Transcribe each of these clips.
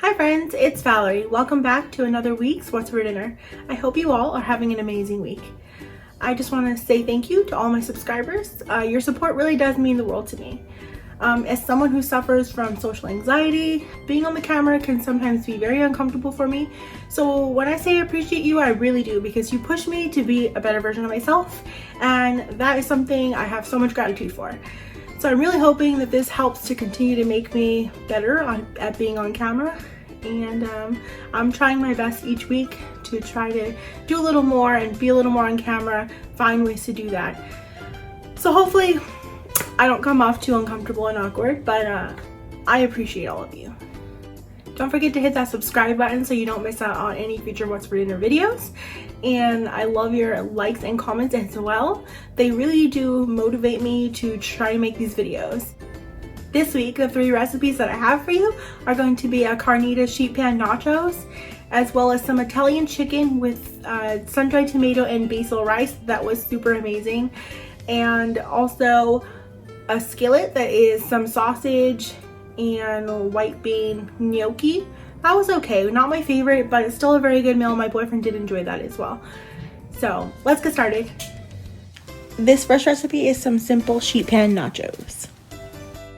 Hi friends, it's Valerie. Welcome back to another week's What's for Dinner. I hope you all are having an amazing week. I just want to say thank you to all my subscribers. Your support really does mean the world to me. As someone who suffers from social anxiety, being on the camera can sometimes be very uncomfortable for me. So when I say I appreciate you, I really do, because you push me to be a better version of myself, and that is something I have so much gratitude for. So I'm really hoping that this helps to continue to make me better at being on camera. And I'm trying my best each week to try to do a little more and be a little more on camera, find ways to do that. So hopefully I don't come off too uncomfortable and awkward, but I appreciate all of you. Don't forget to hit that subscribe button so you don't miss out on any future What's for Dinner videos. And I love your likes and comments as well. They really do motivate me to try to make these videos. This week, the 3 recipes that I have for you are going to be a carnita sheet pan nachos, as well as some Italian chicken with sun-dried tomato and basil rice. That was super amazing. And also a skillet that is some sausage and white bean gnocchi. That was okay, not my favorite, but it's still a very good meal. My boyfriend did enjoy that as well. So let's get started. This first recipe is some simple sheet pan nachos.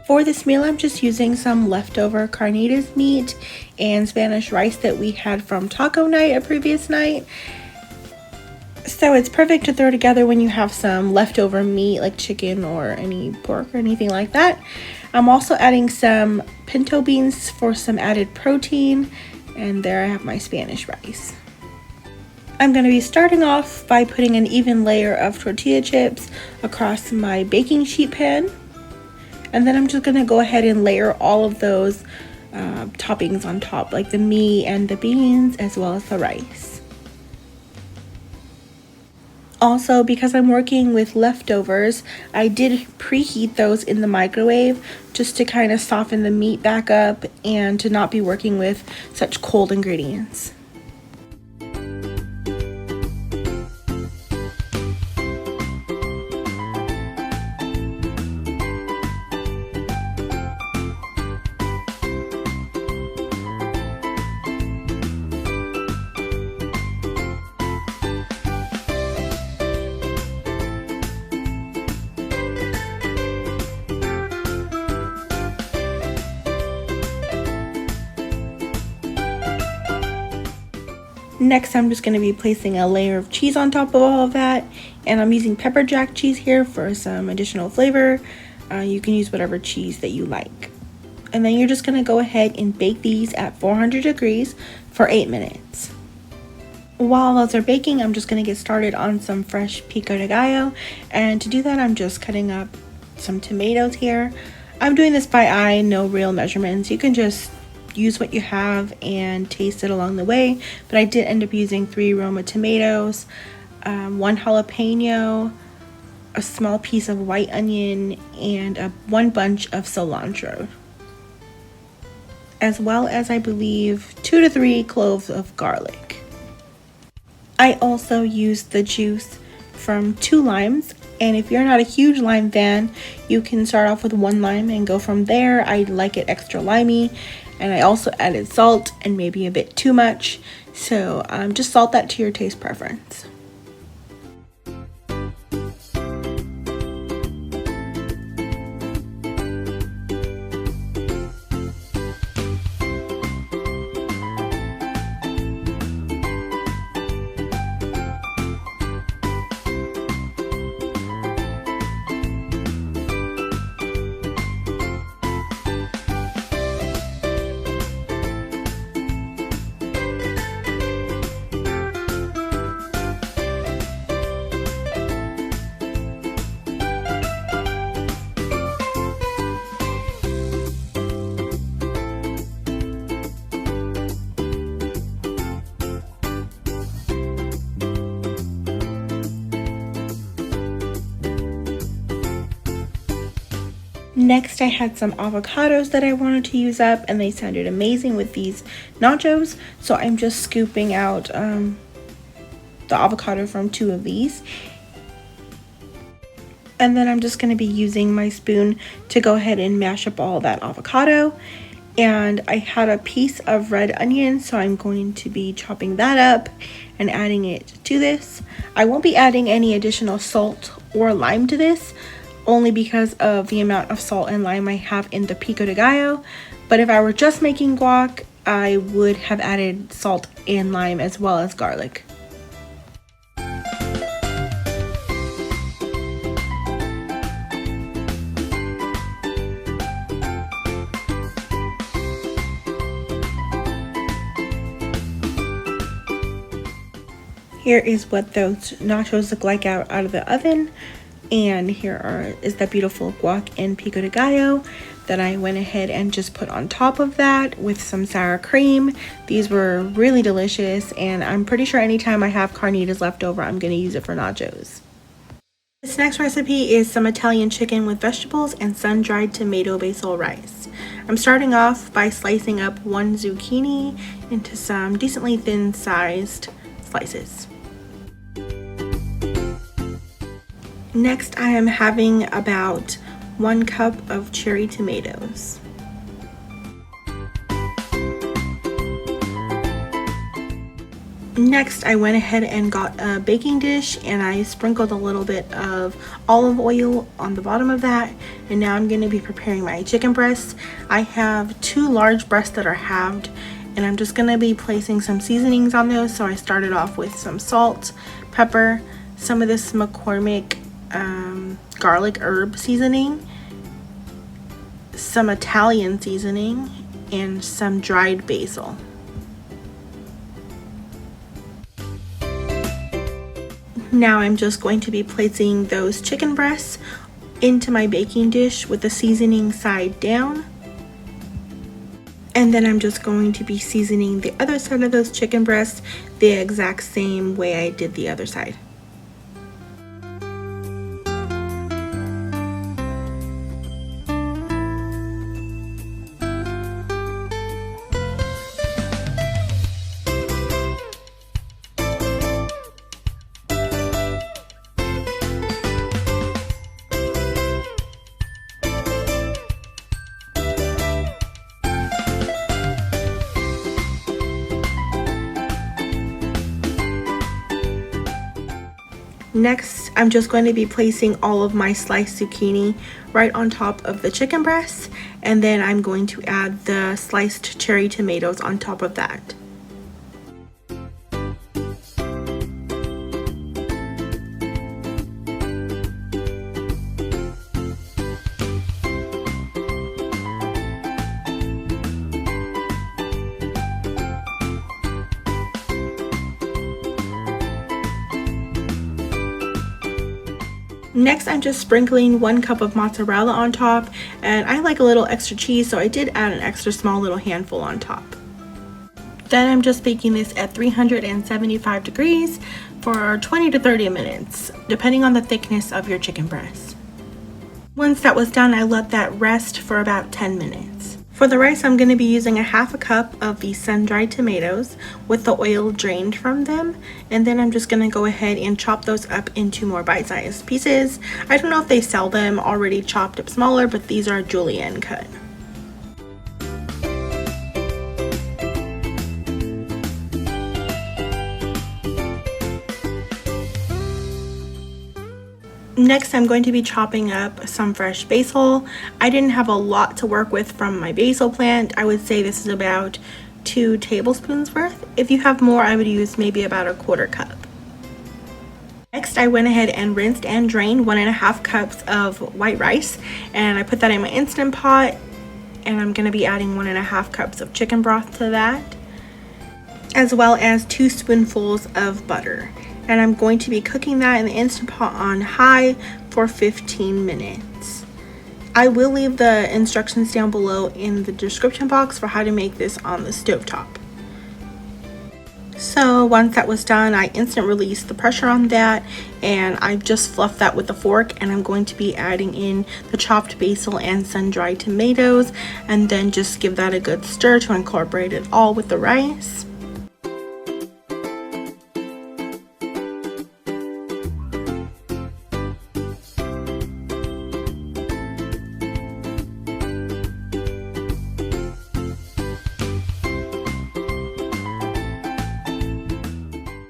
For this meal, I'm just using some leftover carnitas meat and Spanish rice that we had from taco night a previous night. So it's perfect to throw together when you have some leftover meat like chicken or any pork or anything like that. I'm also adding some pinto beans for some added protein, and there I have my Spanish rice. I'm going to be starting off by putting an even layer of tortilla chips across my baking sheet pan. And then I'm just going to go ahead and layer all of those toppings on top, like the meat and the beans as well as the rice. Also, because I'm working with leftovers, I did preheat those in the microwave just to kind of soften the meat back up and to not be working with such cold ingredients. Next, I'm just going to be placing a layer of cheese on top of all of that, and I'm using pepper jack cheese here for some additional flavor. You can use whatever cheese that you like. And then you're just going to go ahead and bake these at 400 degrees for 8 minutes. While those are baking, I'm just going to get started on some fresh pico de gallo, and to do that I'm just cutting up some tomatoes here. I'm doing this by eye, no real measurements. You can just use what you have and taste it along the way, but I did end up using 3 Roma tomatoes, 1 jalapeno, a small piece of white onion, and 1 bunch of cilantro, as well as I believe 2 to 3 cloves of garlic. I also used the juice from 2 limes, and if you're not a huge lime fan, you can start off with 1 lime and go from there. I like it extra limey. And I also added salt and maybe a bit too much, so just salt that to your taste preference. Next, I had some avocados that I wanted to use up, and they sounded amazing with these nachos, so I'm just scooping out the avocado from 2 of these. And then I'm just going to be using my spoon to go ahead and mash up all that avocado. And I had a piece of red onion, so I'm going to be chopping that up and adding it to this. I won't be adding any additional salt or lime to this, only because of the amount of salt and lime I have in the pico de gallo. But if I were just making guac, I would have added salt and lime as well as garlic. Here is what those nachos look like out of the oven. And here is the beautiful guac and pico de gallo that I went ahead and just put on top of that with some sour cream. These were really delicious, and I'm pretty sure anytime I have carnitas left over, I'm going to use it for nachos. This next recipe is some Italian chicken with vegetables and sun-dried tomato basil rice. I'm starting off by slicing up one zucchini into some decently thin-sized slices. Next, I am having about 1 cup of cherry tomatoes. Next, I went ahead and got a baking dish and I sprinkled a little bit of olive oil on the bottom of that. And now I'm going to be preparing my chicken breasts. I have 2 large breasts that are halved, and I'm just going to be placing some seasonings on those. So I started off with some salt, pepper, some of this McCormick garlic herb seasoning, some Italian seasoning, and some dried basil. Now I'm just going to be placing those chicken breasts into my baking dish with the seasoning side down. And then I'm just going to be seasoning the other side of those chicken breasts the exact same way I did the other side. Next, I'm just going to be placing all of my sliced zucchini right on top of the chicken breasts, and then I'm going to add the sliced cherry tomatoes on top of that. Next, I'm just sprinkling 1 cup of mozzarella on top, and I like a little extra cheese, so I did add an extra small little handful on top. Then I'm just baking this at 375 degrees for 20 to 30 minutes, depending on the thickness of your chicken breast. Once that was done, I let that rest for about 10 minutes. For the rice, I'm going to be using a half a cup of the sun-dried tomatoes with the oil drained from them, and then I'm just going to go ahead and chop those up into more bite-sized pieces. I don't know if they sell them already chopped up smaller, but these are julienne cut. Next, I'm going to be chopping up some fresh basil. I didn't have a lot to work with from my basil plant. I would say this is about 2 tablespoons worth. If you have more, I would use maybe about a 1/4 cup. Next, I went ahead and rinsed and drained 1.5 cups of white rice, and I put that in my Instant Pot, and I'm going to be adding 1.5 cups of chicken broth to that, as well as 2 spoonfuls of butter. And I'm going to be cooking that in the Instant Pot on high for 15 minutes. I will leave the instructions down below in the description box for how to make this on the stovetop. So once that was done, I instant released the pressure on that, and I've just fluffed that with a fork, and I'm going to be adding in the chopped basil and sun-dried tomatoes, and then just give that a good stir to incorporate it all with the rice.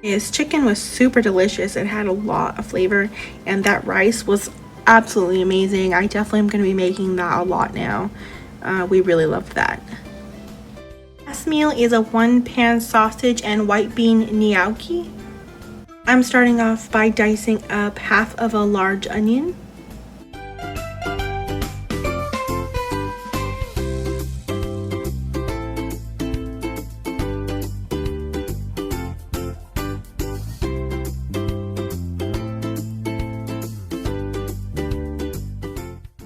His chicken was super delicious. It had a lot of flavor, and that rice was absolutely amazing. I definitely am going to be making that a lot now. We really loved that. Last meal is a 1-pan sausage and white bean gnocchi. I'm starting off by dicing up half of a large onion.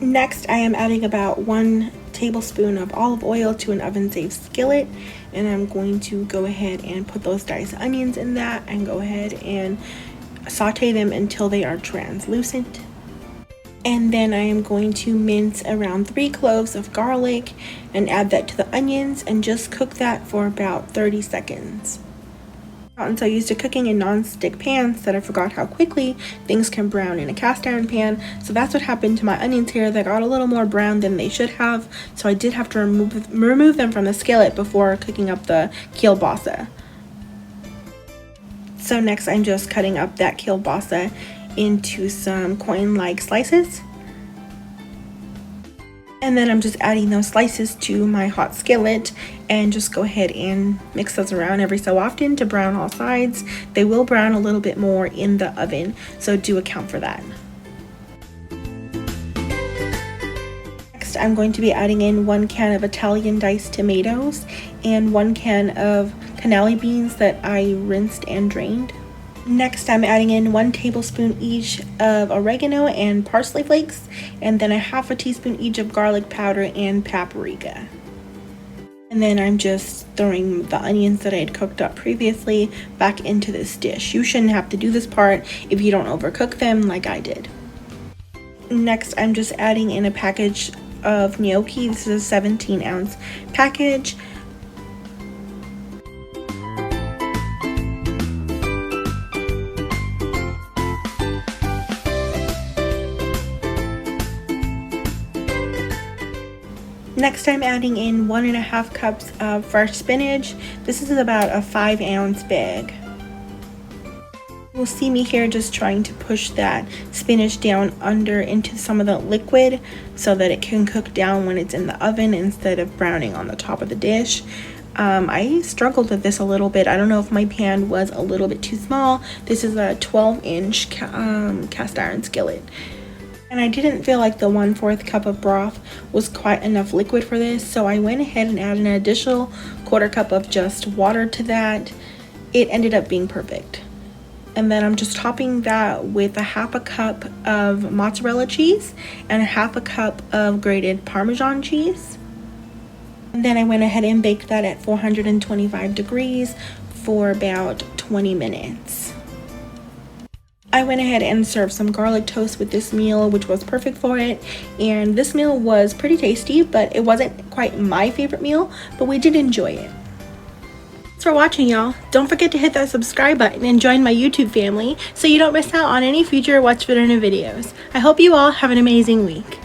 Next, I am adding about 1 tablespoon of olive oil to an oven-safe skillet, and I'm going to go ahead and put those diced onions in that and go ahead and saute them until they are translucent. And then I am going to mince around 3 cloves of garlic and add that to the onions and just cook that for about 30 seconds. Gotten so used to cooking in non-stick pans that I forgot how quickly things can brown in a cast iron pan. So that's what happened to my onions here. They got a little more brown than they should have, so I did have to remove them from the skillet before cooking up the kielbasa. So next I'm just cutting up that kielbasa into some coin-like slices. And then I'm just adding those slices to my hot skillet and just go ahead and mix those around every so often to brown all sides. They will brown a little bit more in the oven, so do account for that. Next, I'm going to be adding in 1 can of Italian diced tomatoes and 1 can of cannelli beans that I rinsed and drained. Next, I'm adding in 1 tablespoon each of oregano and parsley flakes, and then a half a teaspoon each of garlic powder and paprika. And then I'm just throwing the onions that I had cooked up previously back into this dish. You shouldn't have to do this part if you don't overcook them like I did. Next, I'm just adding in a package of gnocchi. This is a 17-ounce package. Next, I'm adding in 1.5 cups of fresh spinach. This is about a 5-ounce bag. You'll see me here just trying to push that spinach down under into some of the liquid so that it can cook down when it's in the oven instead of browning on the top of the dish. I struggled with this a little bit. I don't know if my pan was a little bit too small. This is a 12-inch cast iron skillet. And I didn't feel like the 1/4 cup of broth was quite enough liquid for this, so I went ahead and added an additional 1/4 cup of just water to that. It ended up being perfect. And then I'm just topping that with a 1/2 cup of mozzarella cheese and a 1/2 cup of grated Parmesan cheese. And then I went ahead and baked that at 425 degrees for about 20 minutes. I went ahead and served some garlic toast with this meal, which was perfect for it. And this meal was pretty tasty, but it wasn't quite my favorite meal, but we did enjoy it. Thanks for watching, y'all. Don't forget to hit that subscribe button and join my YouTube family so you don't miss out on any future What's for Dinner videos. I hope you all have an amazing week.